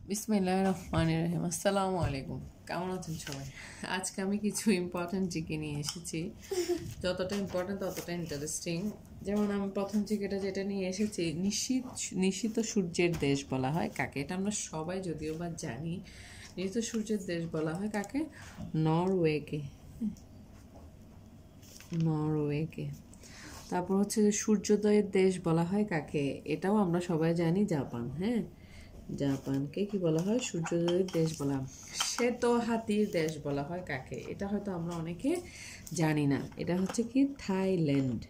বিসমিল্লাহির রহমানির রহিম। আসসালামু আলাইকুম, কেমন আছেন সবাই? আজকে আমি কিছু ইম্পর্টেন্ট জিকে নিয়ে এসেছি, যতটা ইম্পর্টেন্ট ততটা ইন্টারেস্টিং। যেমন আমি প্রথম জিকেটা যেটা নিয়ে এসেছি, নিশীত সূর্যের দেশ বলা হয় কাকে? এটা আমরা সবাই যদিও বা জানি। নিশীত সূর্যের দেশ বলা হয় কাকে? নরওয়েকে। নরওয়েকে। তারপর হচ্ছে যে সূর্যোদয়ের দেশ বলা হয় কাকে? এটাও আমরা সবাই জানি, জাপান। হ্যাঁ, জাপানকে কি বলা হয়? সূর্যোদয়ের দেশ বলা। শ্বেত হাতির দেশ বলা হয় কাকে? এটা হয়তো আমরা অনেকে জানি না। এটা হচ্ছে কি? থাইল্যান্ড।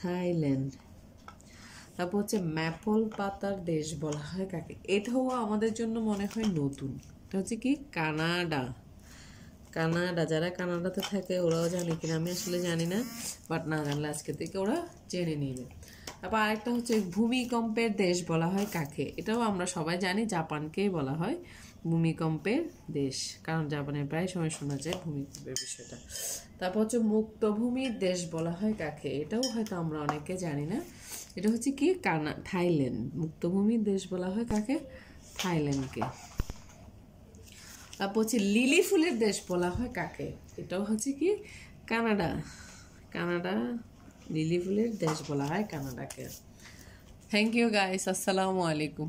থাইল্যান্ড। তারপর হচ্ছে ম্যাপল পাতার দেশ বলা হয় কাকে? এটাও আমাদের জন্য মনে হয় নতুন। এটা হচ্ছে কি? কানাডা। কানাডা। যারা কানাডাতে থাকে ওরাও জানে কিনা আমি আসলে জানি না, বাট না জানলে আজকে থেকে ওরা জেনে নিবে। তারপর আরেকটা হচ্ছে ভূমিকম্পের দেশ বলা হয় কাকে? এটাও আমরা সবাই জানি, জাপানকেই বলা হয় ভূমিকম্পের দেশ, কারণ জাপানের প্রায় সময় শোনা যায় ভূমিকম্পের বিষয়টা। তারপর হচ্ছে মুক্তভূমির দেশ বলা হয় কাকে? এটাও হয়তো আমরা অনেকে জানি না। এটা হচ্ছে কি? থাইল্যান্ড। মুক্তভূমির দেশ বলা হয় কাকে? থাইল্যান্ডকে। তারপর হচ্ছে লিলি ফুলের দেশ বলা হয় কাকে? এটাও হচ্ছে কি? কানাডা। কানাডা। লিলি ফুলের দেশ বলা হয় কানাডাকে। থ্যাংক ইউ গাইস, আসসালামু আলাইকুম।